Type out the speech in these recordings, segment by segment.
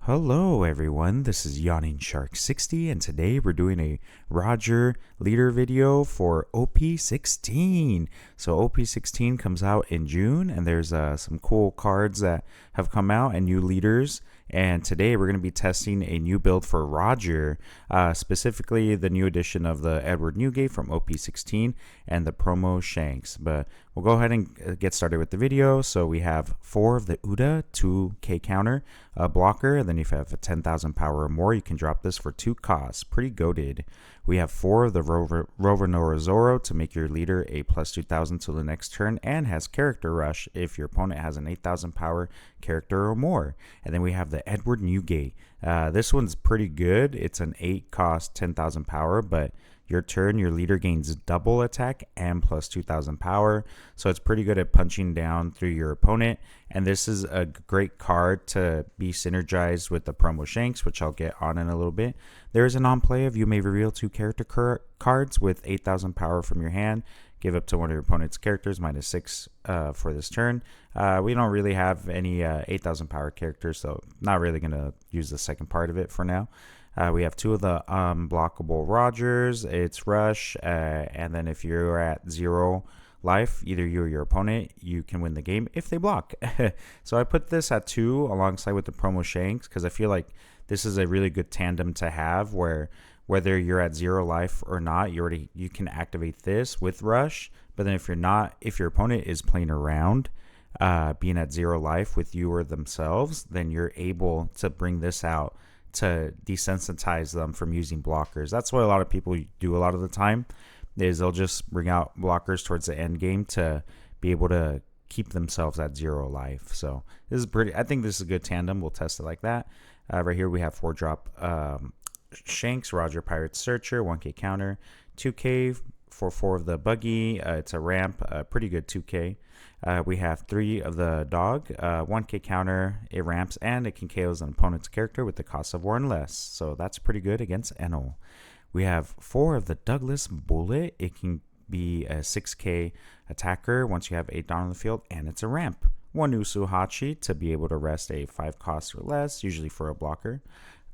Hello everyone, this is Yawning Shark 60 and today we're doing a Roger leader video for OP16. So OP16 comes out in June and there's some cool cards that have come out and new leaders, and today we're going to be testing a new build for Roger, specifically the new edition of the Edward Newgate from OP16 and the promo Shanks. But we'll go ahead and get started with the video. So we have 4 of the Uda 2k counter blocker, and then if you have a 10,000 power or more, you can drop this for 2 costs. Pretty goated. We have 4 of the Rover Zoro to make your leader a plus 2,000 till the next turn, and has character rush if your opponent has an 8,000 power character or more. And then we have the Edward Newgate. This one's pretty good. It's an 8 cost 10,000 power, but your turn, your leader gains double attack and plus 2,000 power. So it's pretty good at punching down through your opponent. And this is a great card to be synergized with the promo Shanks, which I'll get on in a little bit. There is an on-play of you may reveal 2 character cards with 8,000 power from your hand. Give up to one of your opponent's characters, -6 for this turn. We don't really have any 8,000 power characters, so not really going to use the second part of it for now. We have 2 of the unblockable Rogers. It's rush, and then if you're at 0 life, either you or your opponent, you can win the game if they block. So I put this at 2 alongside with the promo Shanks because I feel like this is a really good tandem to have, where whether you're at 0 life or not, you can activate this with rush. But then if you're not, if your opponent is playing around, being at 0 life with you or themselves, then you're able to bring this out to desensitize them from using blockers. That's what a lot of people do a lot of the time, is they'll just bring out blockers towards the end game to be able to keep themselves at 0 life. So this is pretty, I think this is a good tandem. We'll test it like that. Right here we have 4 drop Shanks, Roger Pirate Searcher, 1k counter, 2k for 4 of the Buggy. It's a ramp, pretty good 2k. We have 3 of the dog, 1k counter, it ramps, and it can KOs an opponent's character with the cost of 1 less. So that's pretty good against Enel. We have 4 of the Douglas Bullet. It can be a 6k attacker once you have 8 down on the field, and it's a ramp. 1 Usu Hachi to be able to rest a 5 cost or less, usually for a blocker.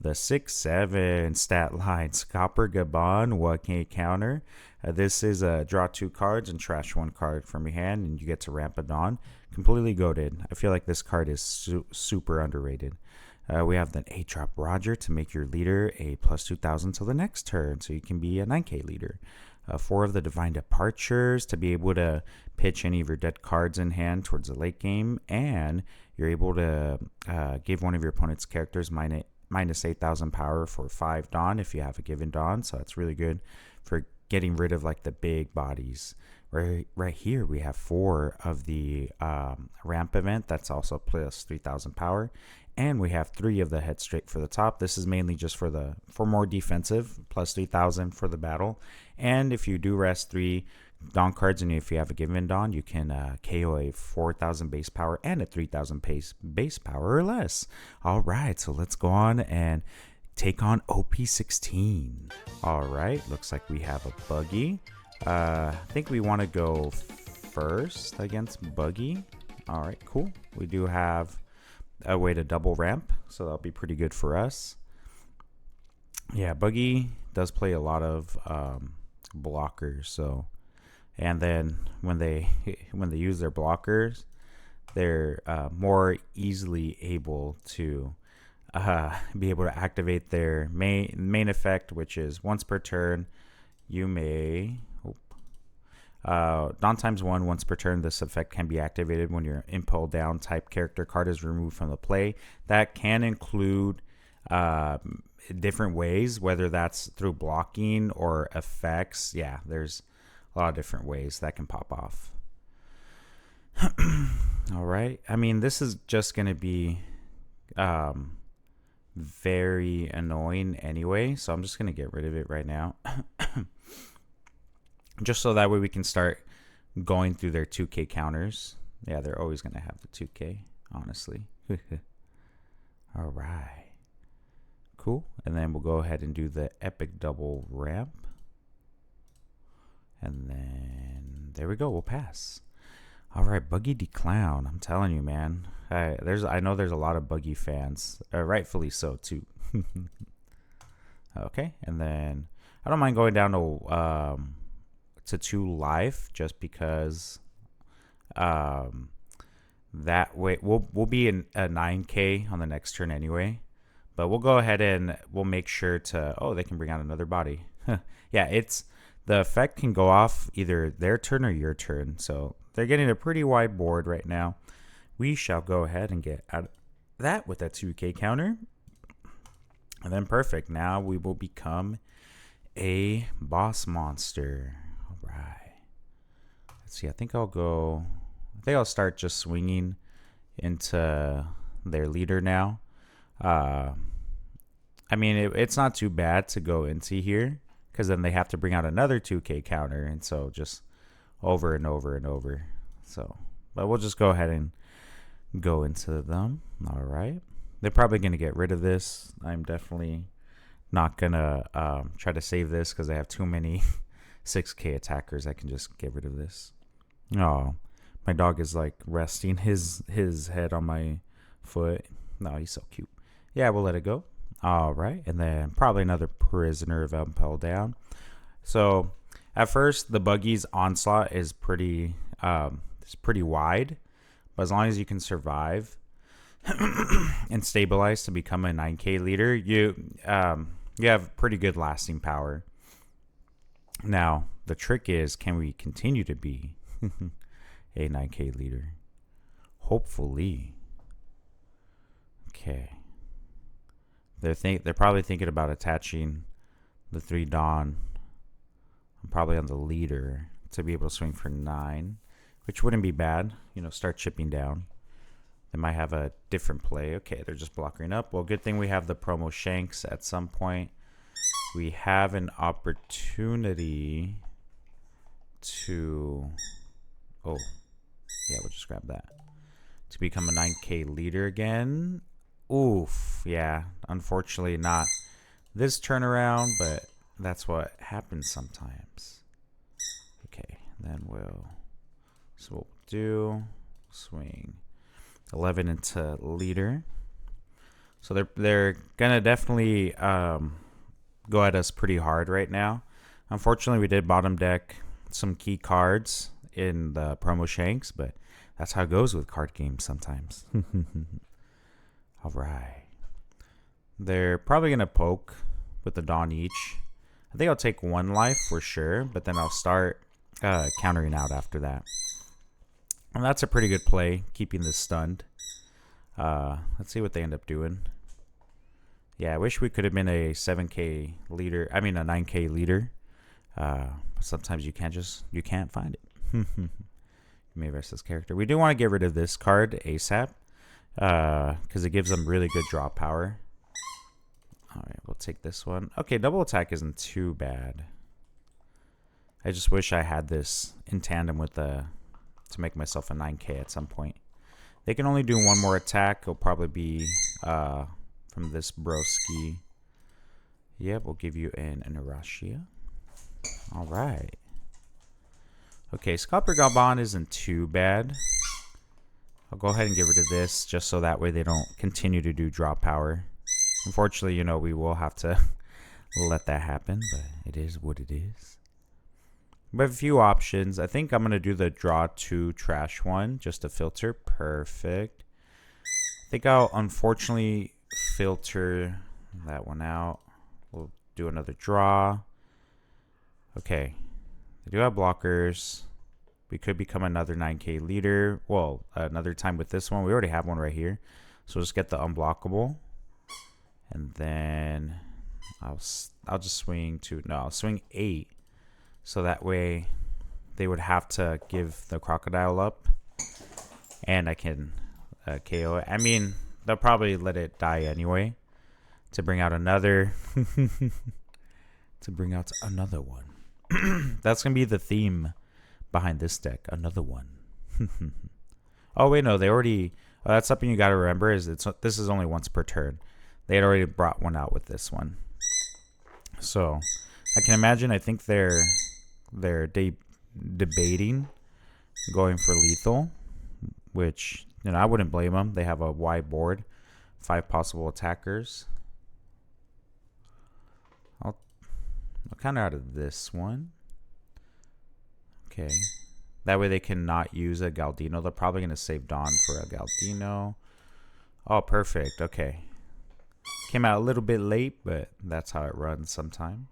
The 6/7 stat line, Scopper Gabon, 1k counter. This is a draw 2 cards and trash 1 card from your hand, and you get to ramp it on. Completely goated. I feel like this card is super underrated. We have the 8 drop Roger to make your leader a plus 2,000 till the next turn, so you can be a 9k leader. 4 of the Divine Departures to be able to pitch any of your dead cards in hand towards the late game, and you're able to give one of your opponent's characters minus 8,000 power for 5 Dawn if you have a given Dawn. So that's really good for getting rid of like the big bodies. Right here we have 4 of the ramp event that's also plus 3,000 power, and we have 3 of the head straight for the top. This is mainly just for more defensive, plus 3,000 for the battle. And if you do rest 3 Dawn cards, and if you have a given Dawn, you can KO a 4,000 base power and a 3,000 base power or less. All right, so let's go on and take on OP16. All right, looks like we have a Buggy. I think we want to go first against Buggy. All right, cool. We do have a way to double ramp, so that'll be pretty good for us. Yeah, Buggy does play a lot of blockers, so. And then when they use their blockers, they're more easily able to be able to activate their main effect, which is once per turn. You may Dawn times 1 once per turn. This effect can be activated when your impel down type character card is removed from the play. That can include different ways, whether that's through blocking or effects. Yeah, there's a lot of different ways that can pop off. All right. I mean, this is just going to be very annoying anyway, so I'm just going to get rid of it right now. Just so that way we can start going through their 2k counters. Yeah, they're always going to have the 2k, honestly. All right. Cool. And then we'll go ahead and do the epic double ramp. And then there we go. We'll pass. All right, Buggy D Clown. I'm telling you, man. I know there's a lot of Buggy fans, rightfully so too. Okay, and then I don't mind going down to 2 life just because that way we'll be in a 9K on the next turn anyway. But we'll go ahead and we'll make sure to. Oh, they can bring out another body. Yeah, it's the effect can go off either their turn or your turn. So they're getting a pretty wide board right now. We shall go ahead and get out of that with that 2K counter. And then perfect. Now we will become a boss monster. All right. Let's see. I think I'll start just swinging into their leader now. I mean, it's not too bad to go into here because then they have to bring out another 2K counter. And so just over and over and over. So, but we'll just go ahead and go into them. All right. They're probably going to get rid of this. I'm definitely not going to try to save this because I have too many 6K attackers. I can just get rid of this. Oh, my dog is like resting his head on my foot. No, he's so cute. Yeah, we'll let it go. All right. And then probably another prisoner of Impel down. So at first, the Buggy's onslaught is pretty wide. But as long as you can survive and stabilize to become a 9K leader, you have pretty good lasting power. Now, the trick is, can we continue to be a 9K leader? Hopefully. Okay. They're probably thinking about attaching the 3 Dawn. I'm probably on the leader to be able to swing for 9, which wouldn't be bad. You know, start chipping down. They might have a different play. Okay, they're just blocking up. Well, good thing we have the promo Shanks at some point. We have an opportunity to... Oh, yeah, we'll just grab that. To become a 9K leader again. Oof, yeah. Unfortunately, not this turnaround, but that's what happens sometimes. Okay, then so what we'll do, swing 11 into leader. So they're gonna definitely go at us pretty hard right now. Unfortunately, we did bottom deck some key cards in the promo Shanks, but that's how it goes with card games sometimes. All right. They're probably gonna poke with the Dawn each. I think I'll take 1 life for sure, but then I'll start countering out after that. And that's a pretty good play, keeping this stunned. Let's see what they end up doing. Yeah, I wish we could have been a 7K leader. I mean, a 9K leader. But sometimes you can't find it. You may rest this character. We do want to get rid of this card ASAP. Because it gives them really good draw power. All right, we'll take this one. Okay, double attack isn't too bad. I just wish I had this in tandem with to make myself a 9K at some point. They can only do 1 more attack. It'll probably be from this broski. Yep, we'll give you an Inarashia. All right. Okay, Scalper Galban isn't too bad. I'll go ahead and get rid of this just so that way they don't continue to do draw power. Unfortunately, you know, we will have to let that happen, but it is what it is. We have a few options. I think I'm going to do the draw 2 trash one just to filter. Perfect. I think I'll unfortunately filter that one out. We'll do another draw. Okay. They do have blockers. We could become another 9K leader. Well, another time with this one. We already have one right here. So we'll just get the unblockable. And then I'll just swing to... No, I'll swing 8. So that way they would have to give the crocodile up. And I can KO it. I mean, they'll probably let it die anyway. To bring out another... to bring out another one. That's going to be the theme behind this deck. Another one. Oh, wait, no. They already... Oh, that's something you got to remember is this is only once per turn. They had already brought one out with this one. So, I can imagine, I think they're debating going for lethal, which, you know, I wouldn't blame them. They have a wide board, 5 possible attackers. I'll counter out of this one. Okay. That way they cannot use a Galdino. They're probably going to save Dawn for a Galdino. Oh, perfect. Okay. Came out a little bit late, but that's how it runs sometimes.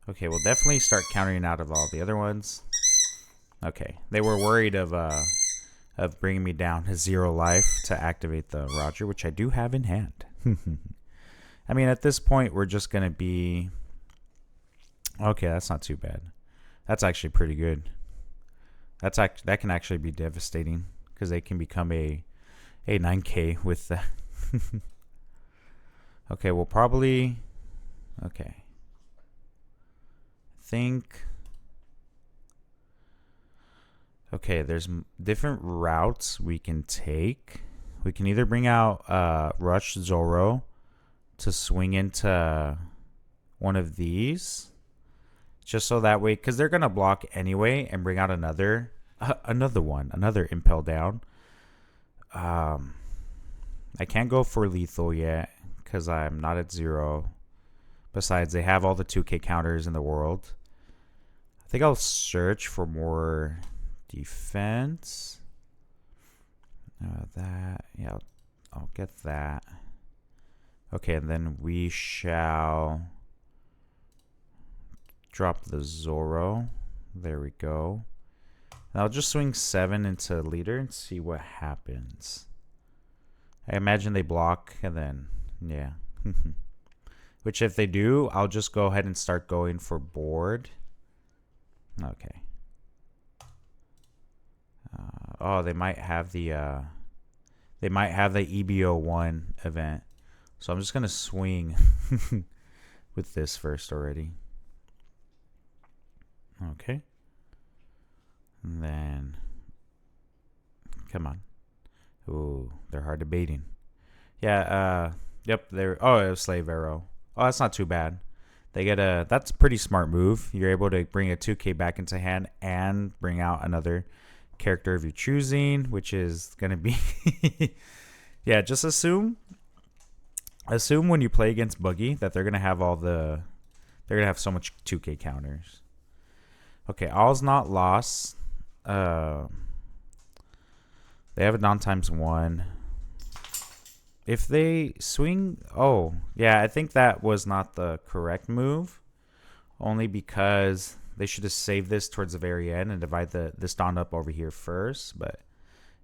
Okay, we'll definitely start countering out of all the other ones. Okay. They were worried of bringing me down to 0 life to activate the Roger, which I do have in hand. I mean, at this point, we're just going to be... Okay, that's not too bad. That's actually pretty good. That can actually be devastating because they can become a 9K with that. Okay, we'll probably... Okay. Think... Okay, there's different routes we can take. We can either bring out Rush Zoro to swing into one of these. Just so that way, because they're going to block anyway and bring out another Impel Down. I can't go for lethal yet because I'm not at 0. Besides, they have all the 2K counters in the world. I think I'll search for more defense. I'll get that. Okay, and then we shall drop the Zoro. There we go. And I'll just swing 7 into leader and see what happens. I imagine they block and then, yeah. Which if they do, I'll just go ahead and start going for board. Okay. Oh, they might have the EBO1 event. So I'm just going to swing with this first already. Okay. And then, come on. Ooh, they're hard debating. Yeah, yep, they're, oh, it was Slave Arrow. Oh, that's not too bad. They get that's a pretty smart move. You're able to bring a 2K back into hand and bring out another character of your choosing, which is going to be, yeah, just assume when you play against Buggy that they're going to have they're going to have so much 2K counters. Okay, all's not lost. They have a Dawn ×1. If they swing... Oh, yeah, I think that was not the correct move. Only because they should have saved this towards the very end and divide this Dawn up over here first. But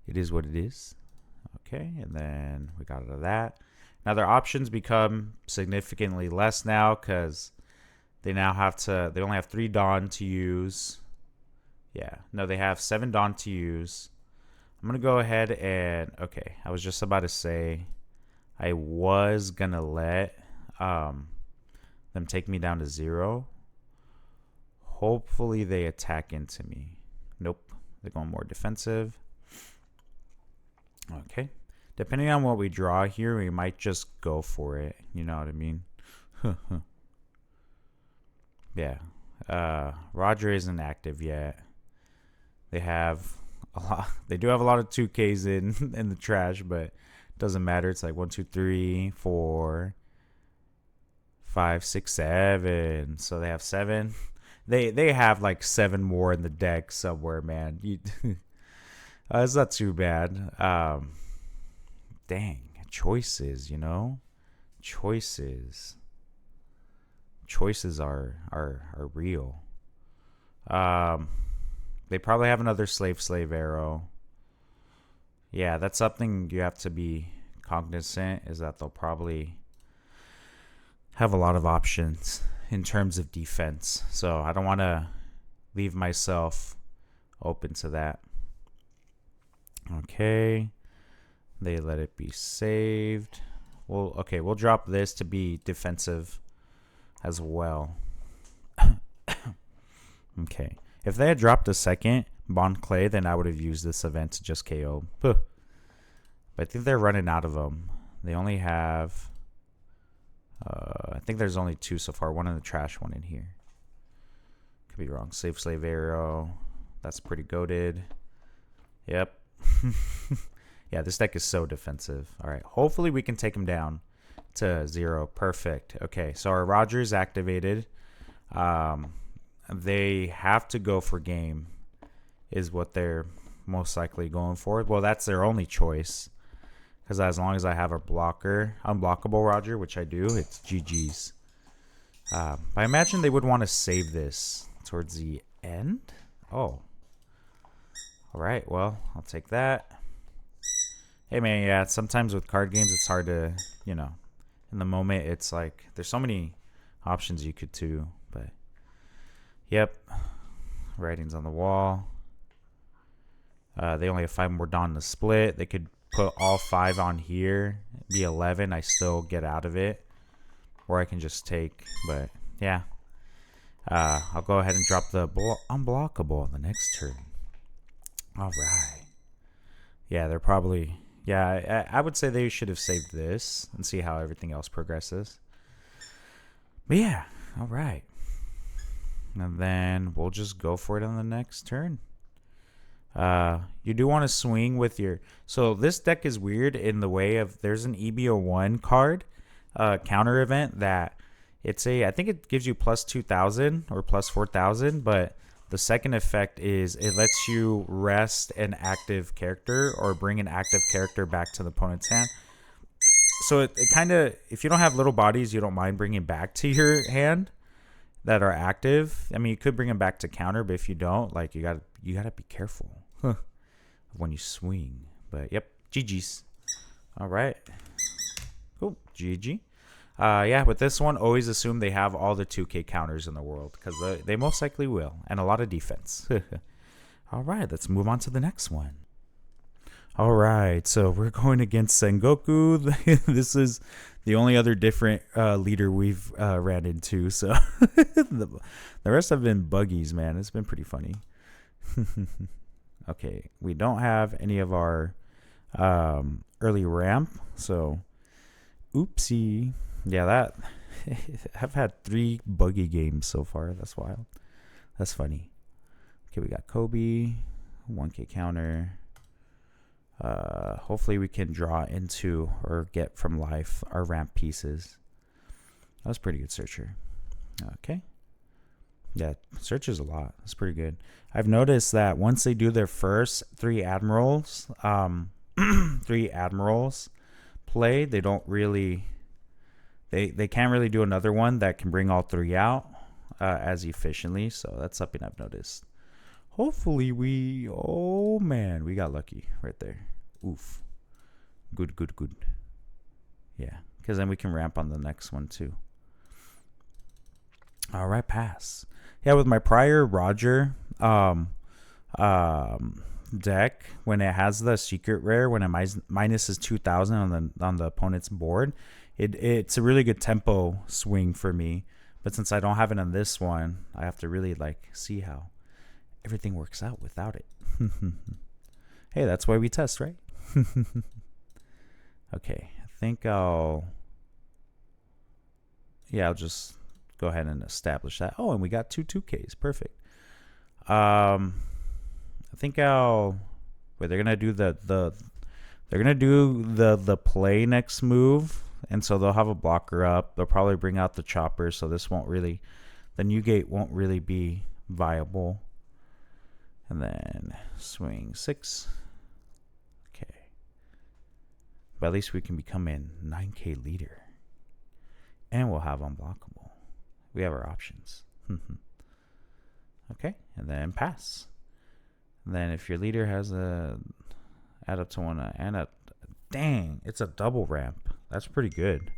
it is what it is. Okay, and then we got out of that. Now their options become significantly less now because they now have to... They only have 3 Dawn to use. Yeah, no, they have 7 Dawn to use. I'm going to go ahead and... Okay, I was just about to say... I was going to let them take me down to 0. Hopefully they attack into me. Nope, they're going more defensive. Okay. Depending on what we draw here, we might just go for it. You know what I mean? Yeah. Roger isn't active yet. They have a lot. They do have a lot of 2Ks in the trash, but doesn't matter. It's like 1, 2, 3, 4, 5, 6, 7. So they have 7. They have like 7 more in the deck somewhere, man. It's not too bad. Dang, choices, you know, choices are real. They probably have another slave arrow. Yeah, that's something you have to be cognizant, is that they'll probably have a lot of options in terms of defense. So I don't want to leave myself open to that. Okay. They let it be saved. Okay, we'll drop this to be defensive as well. Okay. If they had dropped a second Bond Clay, then I would have used this event to just KO. But I think they're running out of them. They only have... I think there's only 2 so far. One in the trash, one in here. Could be wrong. Slave Arrow. That's pretty goated. Yep. Yeah, this deck is so defensive. All right, hopefully we can take him down to 0. Perfect. Okay, so our Roger is activated. They have to go for game is what they're most likely going for. Well, that's their only choice, because as long as I have a blocker, unblockable Roger, which I do, it's GG's. I imagine they would want to save this towards the end. Oh. All right, well, I'll take that. Hey, man, yeah, sometimes with card games, it's hard to, you know, in the moment, it's like, there's so many options you could do, but, yep. Writing's on the wall. They only have 5 more Dawn to split. They could put all 5 on here, be 11. I still get out of it, or I can just take. But yeah, I'll go ahead and drop the unblockable the next turn. All right. Yeah, they're probably. Yeah, I would say they should have saved this and see how everything else progresses. But yeah, all right. And then we'll just go for it on the next turn. You do want to swing with your... So this deck is weird in the way of... There's an EBO1 card, counter event that... It's a... I think it gives you plus 2,000 or plus 4,000, but the second effect is it lets you rest an active character or bring an active character back to the opponent's hand. So it kind of... If you don't have little bodies, you don't mind bringing back to your hand that are active. I mean, you could bring them back to counter, but if you don't, like, you gotta be careful when you swing. But yep, GG's. All right, cool. GG. Yeah, with this one, always assume they have all the 2K counters in the world, because they most likely will, and a lot of defense. All right, let's move on to the next one. All right, so we're going against Sengoku. This is the only other different leader we've ran into. So the rest have been buggies, man. It's been pretty funny. Okay, we don't have any of our early ramp. So, oopsie. Yeah, that I've had 3 buggy games so far. That's wild. That's funny. Okay, we got Kobe, 1K counter. Hopefully we can draw into or get from life our ramp pieces. That was pretty good searcher. Okay. Yeah, searches a lot. That's pretty good. I've noticed that once they do their first 3 admirals, 3 admirals play, they don't really, they can't really do another one that can bring all 3 out as efficiently. So that's something I've noticed. Hopefully we... Oh, man. We got lucky right there. Oof. Good, good, good. Yeah. Because then we can ramp on the next one, too. All right, pass. Yeah, with my prior Roger deck, when it has the secret rare, when it minuses 2,000 on the opponent's board, it's a really good tempo swing for me. But since I don't have it on this one, I have to really, like, see how everything works out without it. Hey, that's why we test, right? Okay, I think I'll just go ahead and establish that. Oh, and we got 2 2Ks. Perfect. I think wait, they're gonna do the play next move, and so they'll have a blocker up. They'll probably bring out the chopper, so this won't really, the new gate won't really be viable. And then swing 6. Okay. But at least we can become a 9K leader. And we'll have unblockable. We have our options. Okay. And then pass. And then if your leader has a add up to 1 and a... Dang. It's a double ramp. That's pretty good.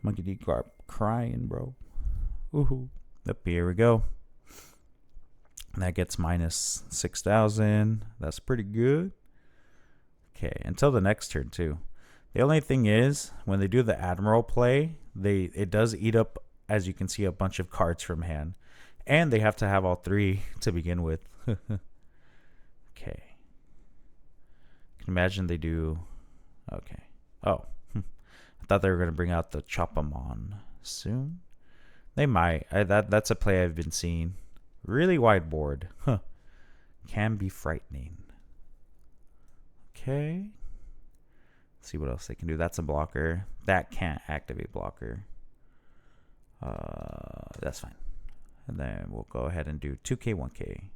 Monkey D crying, bro. Woohoo. Up here we go. And that gets minus 6,000. That's pretty good. Okay, until the next turn too. The only thing is, when they do the Admiral play, it does eat up, as you can see, a bunch of cards from hand. And they have to have all 3 to begin with. Okay. Can you imagine they do... Okay. Oh. I thought they were going to bring out the Chopamon soon. They might. That's a play I've been seeing. Really wide board. Huh. Can be frightening. Okay. Let's see what else they can do. That's a blocker. That can't activate blocker. That's fine. And then we'll go ahead and do 2K, 1K.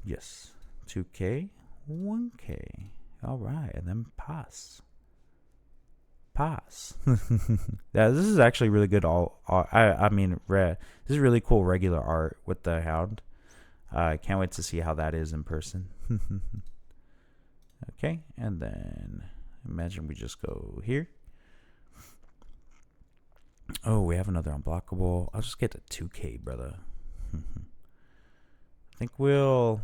Yes. 2K, 1K. All right. And then pass. Yeah, this is actually really good. I mean, this is really cool regular art with the hound. I can't wait to see how that is in person. Okay, and then imagine we just go here. Oh, we have another unblockable. I'll just get to 2K, brother. I think we'll...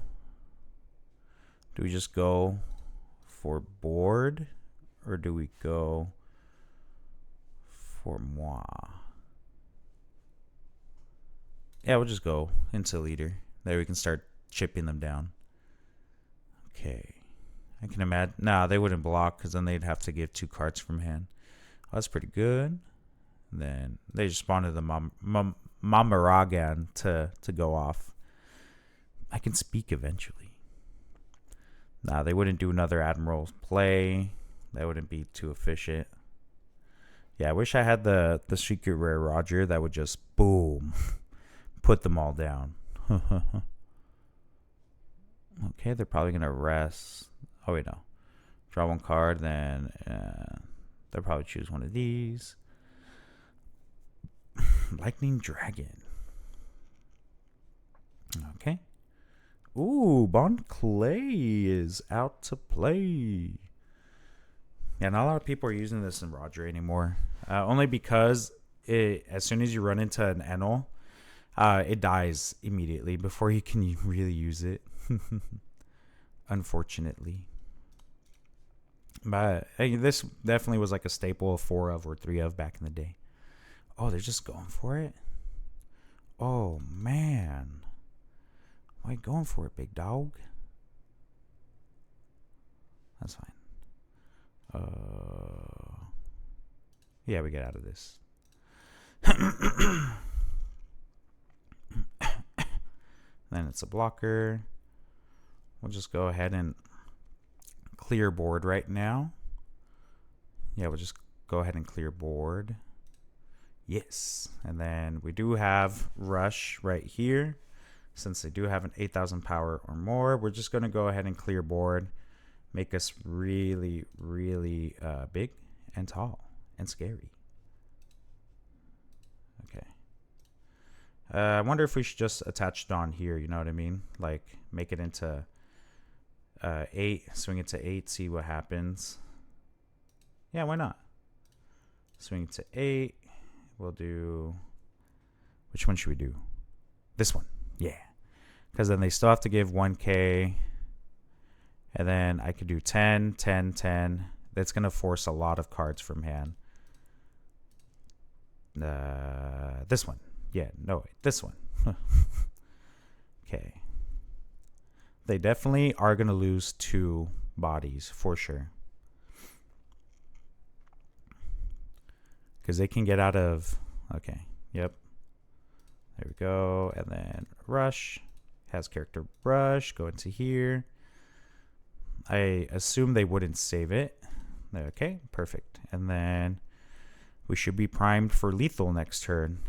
Do we just go for board? Or do we go for moi? Yeah, we'll just go into leader. There we can start chipping them down. Okay. I can imagine... Nah, they wouldn't block because then they'd have to give 2 cards from hand. Oh, that's pretty good. And then they just spawned the Mamaragan to go off. I can speak eventually. Nah, they wouldn't do another Admiral's play. That wouldn't be too efficient. Yeah, I wish I had the secret rare Roger that would just boom put them all down. Okay, they're probably gonna rest. Oh wait, no. Draw 1 card, then they'll probably choose one of these. Lightning Dragon. Okay. Ooh, Bond Clay is out to play. Yeah, not a lot of people are using this in Roger anymore. Only because as soon as you run into an Enel, it dies immediately before you can really use it. Unfortunately. But hey, this definitely was like a staple of 4 of or 3 of back in the day. Oh, they're just going for it? Oh, man. Why are you going for it, big dog? That's fine. Yeah, we get out of this. Then it's a blocker. We'll just go ahead and clear board right now. Yeah, we'll just go ahead and clear board. Yes. And then we do have rush right here. Since they do have an 8,000 power or more, we're just going to go ahead and clear board. Make us really, really big and tall and scary. Okay. I wonder if we should just attach Dawn here, you know what I mean? Like, make it into 8, swing it to 8, see what happens. Yeah, why not? Swing it to 8. We'll do... Which one should we do? This one. Yeah. Because then they still have to give 1K. And then I could do 10, 10, 10. That's going to force a lot of cards from hand. This one. Yeah, no, wait. This one. Okay. They definitely are going to lose 2 bodies for sure. Because they can get out of... Okay. Yep. There we go. And then rush. Has character rush. Go into here. I assume they wouldn't save it. Okay. Perfect. And then we should be primed for lethal next turn.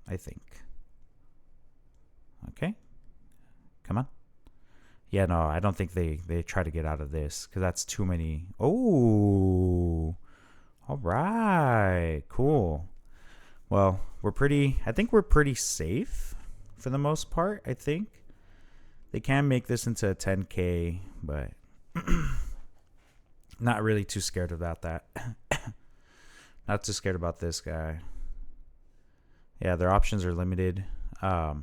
I think. Okay. Come on. Yeah, no, I don't think they try to get out of this. Because that's too many. Oh. All right. Cool. Well, I think we're pretty safe for the most part, I think. They can make this into a 10K, but not really too scared about that. Not too scared about this guy. Yeah, their options are limited. Yeah,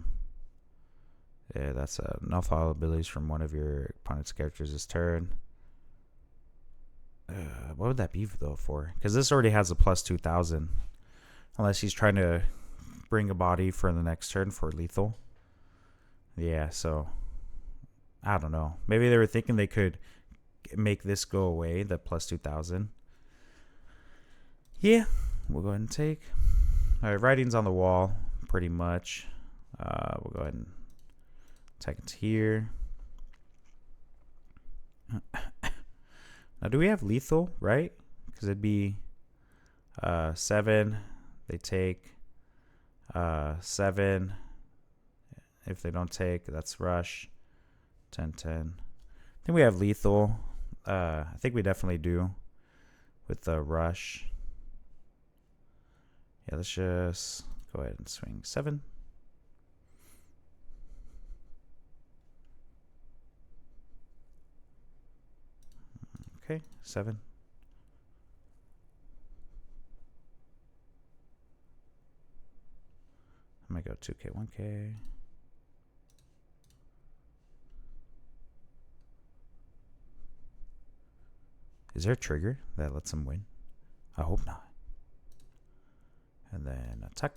that's enough all abilities from one of your opponent's characters this turn. What would that be though for? Because this already has a plus 2,000. Unless he's trying to bring a body for the next turn for lethal. Yeah, so I don't know. Maybe they were thinking they could make this go away, the plus 2,000. Yeah, we'll go ahead and take. All right, writing's on the wall. pretty much. We'll go ahead and take it here. Now, do we have lethal, right? Because it'd be 7. They take 7. If they don't take, that's rush. 10-10. I think we have lethal. I think we definitely do with the rush. Yeah, let's just go ahead and swing 7. Okay, 7. I might go 2K, 1K. Is there a trigger that lets him win? I hope not. And then attack.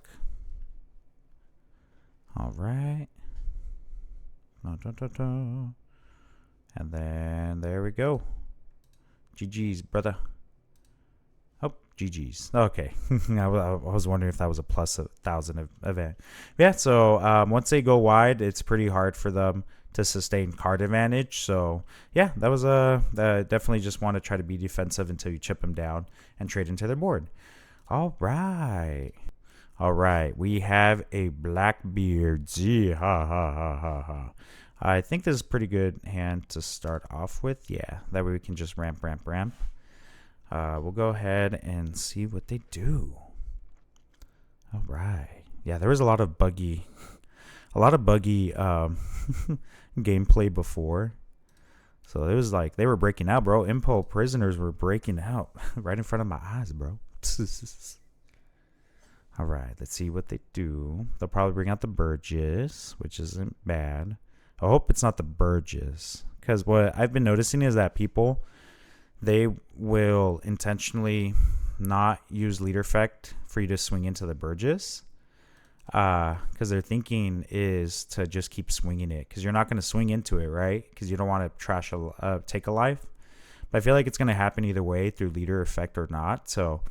All right. And then there we go. GG's, brother. Oh, GG's. Okay. I was wondering if that was a plus 1,000 event. Yeah, so once they go wide, it's pretty hard for them to sustain card advantage. So yeah, that was definitely just want to try to be defensive until you chip them down and trade into their board. All right. We have a Blackbeard. Gee, ha ha ha ha ha. I think this is a pretty good hand to start off with. Yeah, that way we can just ramp. We'll go ahead and see what they do. All right. Yeah, there was a lot of buggy gameplay before. So it was like they were breaking out, bro. Impo prisoners were breaking out right in front of my eyes, bro. All right, let's see what they do. They'll probably bring out the Burgess, which isn't bad. I hope it's not the Burgess, because what I've been noticing is that people, they will intentionally not use leader effect for you to swing into the Burgess, because their thinking is to just keep swinging it, because you're not going to swing into it, right? Because you don't want to take a life. But I feel like it's going to happen either way, through leader effect or not. So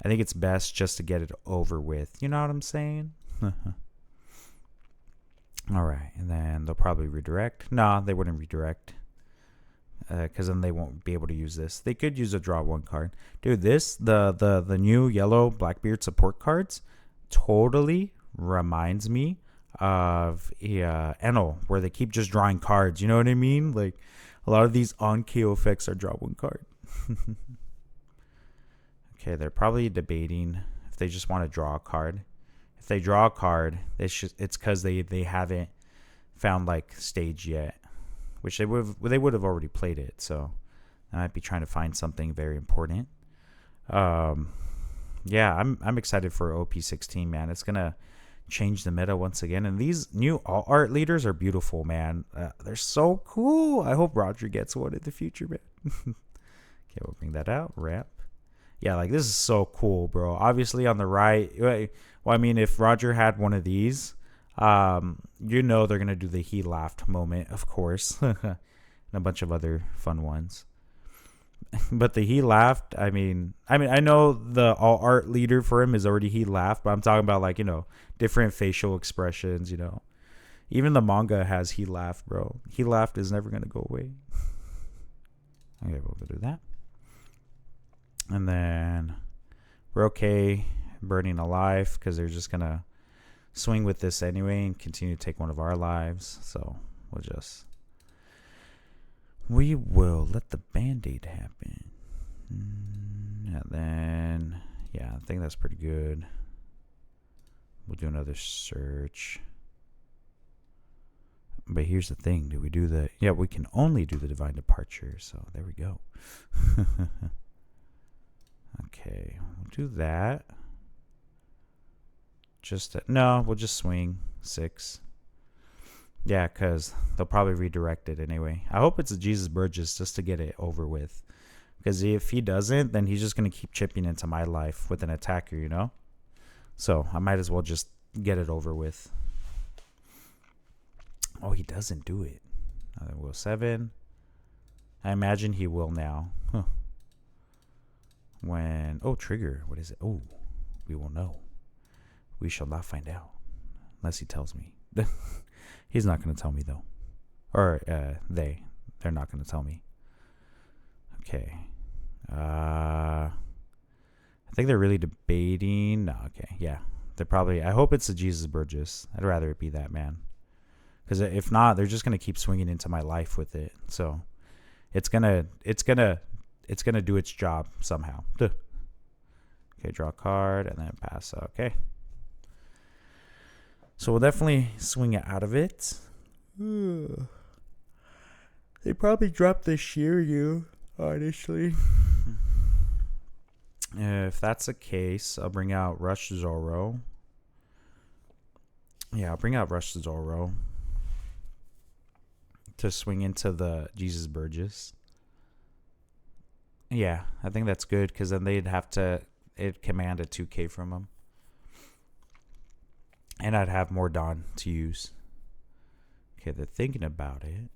I think it's best just to get it over with. You know what I'm saying? All right, and then they'll probably redirect. No, they wouldn't redirect, because then they won't be able to use this. They could use a draw 1 card. Dude, the new yellow Blackbeard support cards totally reminds me of Enel, where they keep just drawing cards. You know what I mean? Like, a lot of these on KO effects are draw 1 card. Okay, they're probably debating if they just want to draw a card. If they draw a card, it's because they haven't found like stage yet, which they would have already played it. So I might be trying to find something very important. Yeah, I'm excited for OP16, man. It's gonna change the meta once again, and these new all art leaders are beautiful, man. They're so cool. I hope Roger gets one in the future, man. Okay, we'll bring that out. Ramp. Yeah, like this is so cool, bro. Obviously on the right. Well, I mean, if Roger had one of these, you know they're gonna do the he laughed moment, of course, and a bunch of other fun ones. But the he laughed. I mean, I know the all art leader for him is already he laughed, but I'm talking about like, you know, different facial expressions. You know, even the manga has he laughed, bro. He laughed is never gonna go away. Okay, we'll do that, and then we're okay burning a life because they're just gonna swing with this anyway and continue to take one of our lives. So we will let the band-aid happen. And then yeah, I think that's pretty good. We'll do another search. But here's the thing, do we do the we can only do the divine departure, so there we go. Okay, we'll do that. No, we'll just swing 6. Yeah, because they'll probably redirect it anyway. I hope it's a Jesus Burgess just to get it over with. Because if he doesn't, then he's just going to keep chipping into my life with an attacker, you know? So I might as well just get it over with. Oh, he doesn't do it. Will 7. I imagine he will now. Huh. When... Oh, trigger. What is it? Oh, we will know. We shall not find out. unless he tells me. He's not going to tell me, though. Or they're not going to tell me. Okay. I think they're really debating. No, okay. Yeah. They're probably, I hope it's a Jesus Burgess. I'd rather it be that, man. Because if not, they're just going to keep swinging into my life with it. So it's going to do its job somehow. Duh. Okay, draw a card and then pass. Okay. So we'll definitely swing it out of it. They probably dropped the Shiryu, honestly. If that's the case, I'll bring out Rush Zoro. Yeah, I'll bring out Rush Zoro to swing into the Jesus Burgess. Yeah, I think that's good because then they'd have to command a 2K from him. And I'd have more Dawn to use. Okay, they're thinking about it.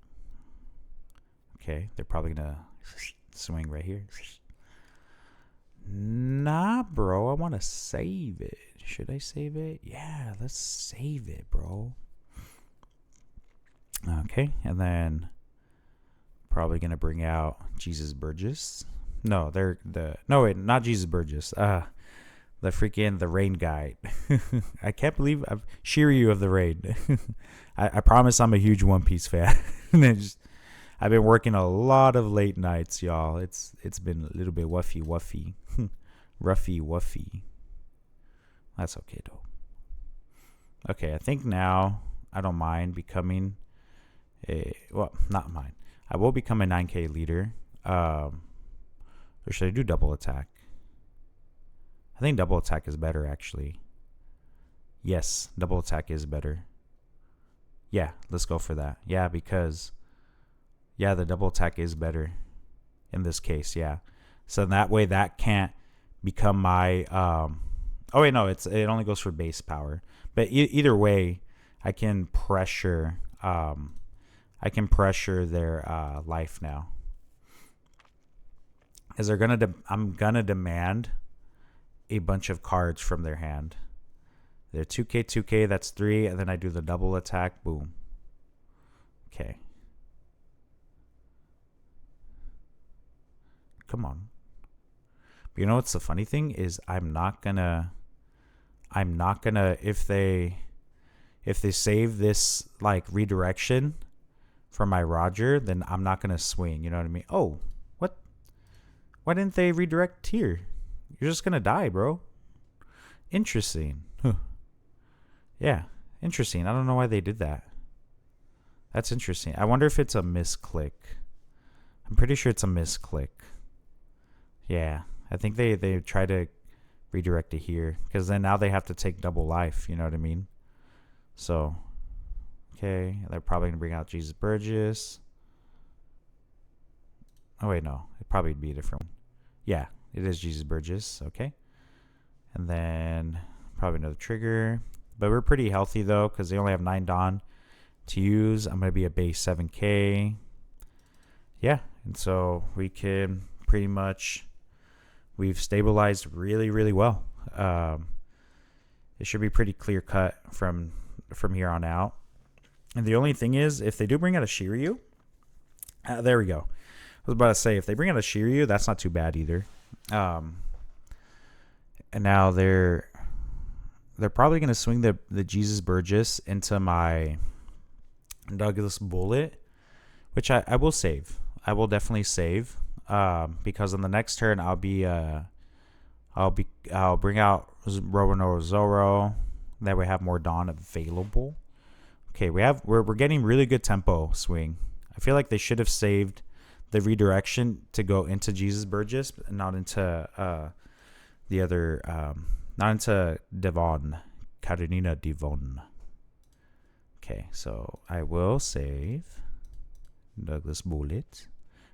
Okay, they're probably going to swing right here. Nah, bro, I want to save it. Should I save it? Yeah, let's save it, bro. Okay, and then probably going to bring out Jesus Burgess. No, not Jesus Burgess. The Rain Guide. I can't believe I've Shiryu of the Rain. I promise I'm a huge One Piece fan. I've been working a lot of late nights, y'all. It's been a little bit wuffy. Roughy. That's okay though. Okay, I think now I don't mind becoming not mine. I will become a 9K leader. Or should I do double attack? I think double attack is better, actually. Yes, double attack is better. Yeah, let's go for that. Yeah, because the double attack is better in this case. Yeah, so that way that can't become my. Oh wait, no, it only goes for base power. But either way, I can pressure. I can pressure their life now. Because I'm gonna demand a bunch of cards from their hand. They're 2K, that's 3, and then I do the double attack. Boom. Okay. Come on. But you know what's the funny thing is I'm not gonna if they save this like redirection for my Roger, then I'm not gonna swing. You know what I mean? Oh, what? Why didn't they redirect here? You're just gonna die, bro. Interesting. Huh. Yeah, interesting. I don't know why they did that. That's interesting. I wonder if it's a misclick. I'm pretty sure it's a misclick. Yeah, I think they try to redirect it here because then now they have to take double life. You know what I mean? So, okay, they're probably gonna bring out Jesus Burgess. Oh wait, no, it probably would be a different one. Yeah. It is Jesus Burgess, okay. And then probably another trigger. But we're pretty healthy, though, because they only have 9 Dawn to use. I'm going to be a base 7K. Yeah, and so we can pretty much... We've stabilized really, really well. It should be pretty clear-cut from here on out. And the only thing is, if they do bring out a Shiryu... there we go. I was about to say, if they bring out a Shiryu, that's not too bad either. And now they're probably going to swing the Jesus Burgess into my Douglas Bullet, which I will save. I will definitely save because on the next turn I'll bring out Roanoke Zoro. That way have more Dawn available. Okay, we're getting really good tempo swing. I feel like they should have saved the redirection to go into Jesus Burgess, not into the other, not into Devon, Katarina Devon. Okay, so I will save Douglas Bullet.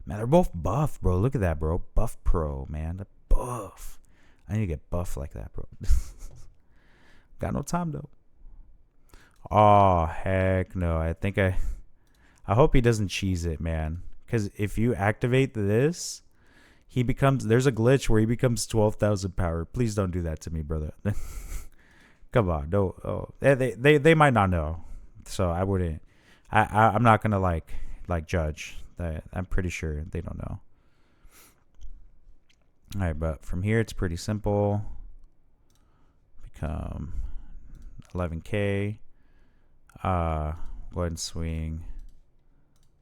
Man, they're both buff, bro. Look at that, bro. Buff Pro, man. The buff. I need to get buff like that, bro. Got no time, though. Oh, heck no. I hope he doesn't cheese it, man. Because if you activate this, there's a glitch where he becomes 12,000 power. Please don't do that to me, brother. Come on, no. Oh, they might not know, so I wouldn't. I'm not gonna like judge. That I'm pretty sure they don't know. All right, but from here it's pretty simple. Become 11K. Go ahead and swing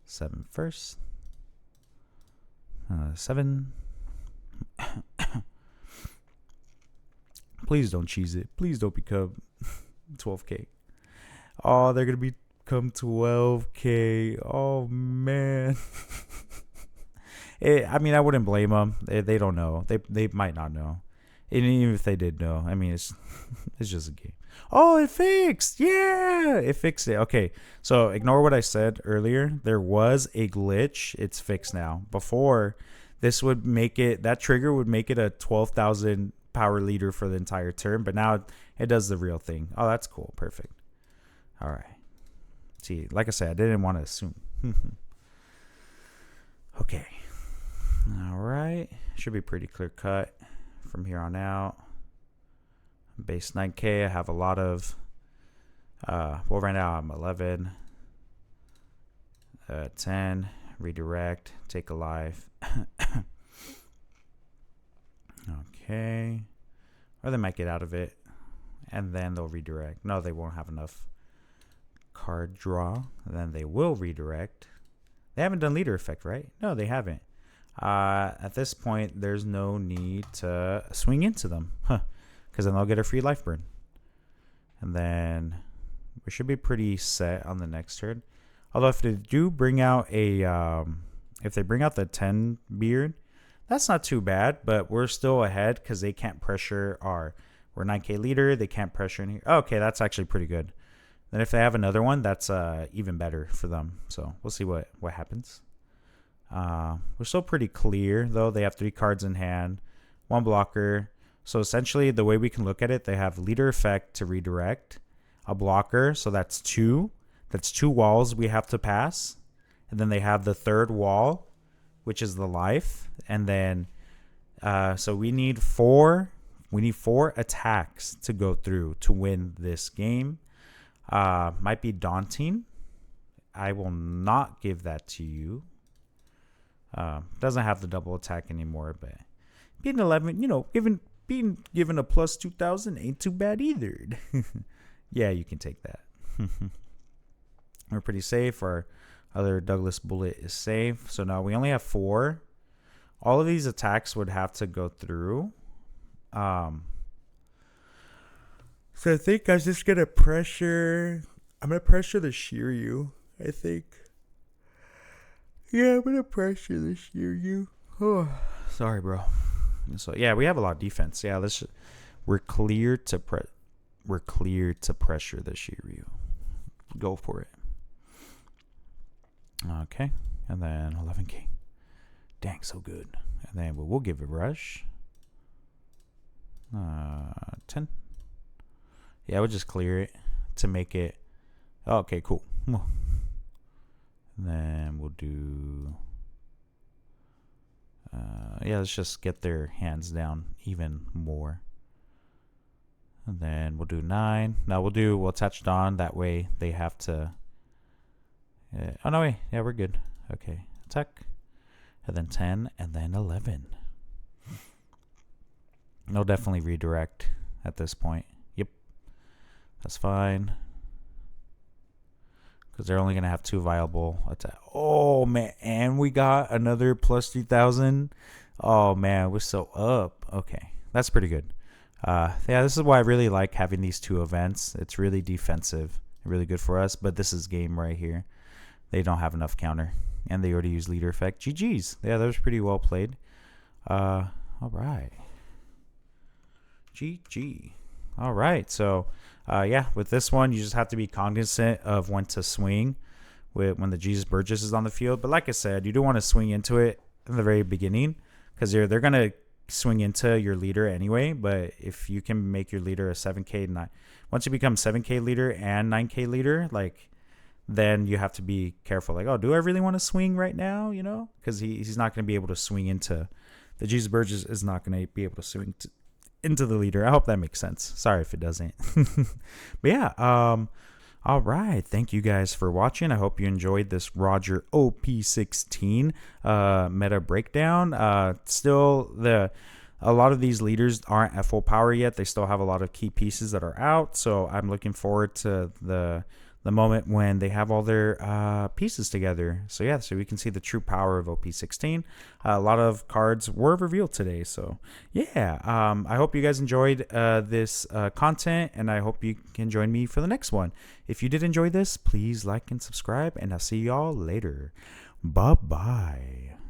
7 first. 7. Please don't cheese it. Please don't become 12K. Oh, they're gonna become 12K. Oh man. I mean, I wouldn't blame them. They don't know. They might not know. And even if they did know, I mean, it's just a game. Oh, it fixed. Yeah, it fixed it. Okay, so ignore what I said earlier. There was a glitch. It's fixed now. Before, this would make it, that trigger would make it a 12,000 power leader for the entire turn, but now it does the real thing. Oh, that's cool. Perfect. All right. See, like I said, I didn't want to assume. Okay. All right. Should be pretty clear cut from here on out. Base 9K. I have a lot of, well, right now I'm 11, 10, redirect, take a life. Okay. Or they might get out of it and then they'll redirect. No, they won't have enough card draw. And then they will redirect. They haven't done leader effect, right? No, they haven't. At this point, there's no need to swing into them. Because then they'll get a free life burn. And then we should be pretty set on the next turn. Although if they do bring out a, if they bring out the 10 beard, that's not too bad. But we're still ahead because they can't pressure our, we're 9K leader. They can't pressure in here. Okay, that's actually pretty good. Then if they have another one, that's even better for them. So we'll see what happens. We're still pretty clear, though. They have 3 cards in hand, 1 blocker. So essentially, the way we can look at it, they have leader effect to redirect, a blocker. So that's 2. That's 2 walls we have to pass. And then they have the 3rd wall, which is the life. And then, so we need 4. We need 4 attacks to go through to win this game. Might be daunting. I will not give that to you. Doesn't have the double attack anymore, but being 11, you know, being given a plus 2,000 ain't too bad either. Yeah, you can take that. We're pretty safe. Our other Douglas bullet is safe. So now we only have 4. All of these attacks would have to go through. So I think I'm just gonna pressure. I'm gonna pressure the Shiryu. I think. Yeah, I'm gonna pressure the Shiryu. Oh, sorry, bro. So yeah, we have a lot of defense. Yeah, we're clear to pressure the Shiryu. Go for it. Okay, and then 11K. Dang, so good. And then we'll give it rush. 10. Yeah, we'll just clear it to make it. Okay, cool. And then we'll do. Yeah, let's just get their hands down even more. And then we'll do 9. Now we'll attach Dawn. That way they have to. Oh no, wait. Yeah, we're good. Okay, attack. And then 10, and then 11. They'll definitely redirect at this point. Yep, that's fine. Because they're only going to have 2 viable attacks. Oh, man. And we got another plus 3,000. Oh, man. We're so up. Okay. That's pretty good. Yeah, this is why I really like having these 2 events. It's really defensive. Really good for us. But this is game right here. They don't have enough counter. And they already use leader effect. GG's. Yeah, that was pretty well played. All right. GG. All right. So, yeah, with this one, you just have to be cognizant of when to swing when the Jesus Burgess is on the field. But like I said, you do want to swing into it in the very beginning because they're going to swing into your leader anyway. But if you can make your leader a 7K, 9, once you become 7K leader and 9K leader, like, then you have to be careful. Like, oh, do I really want to swing right now? You know, because he's not going to be able to swing into the Jesus Burgess is not going to be able to swing into the leader. I hope that makes sense. Sorry if it doesn't. But yeah, all right. Thank you guys for watching. I hope you enjoyed this Roger OP16 meta breakdown. Still, a lot of these leaders aren't at full power yet. They still have a lot of key pieces that are out. So I'm looking forward to the moment when they have all their pieces together. So yeah, so we can see the true power of OP16. A lot of cards were revealed today. So yeah, I hope you guys enjoyed this content, and I hope you can join me for the next one. If you did enjoy this, please like and subscribe, and I'll see y'all later. Bye-bye.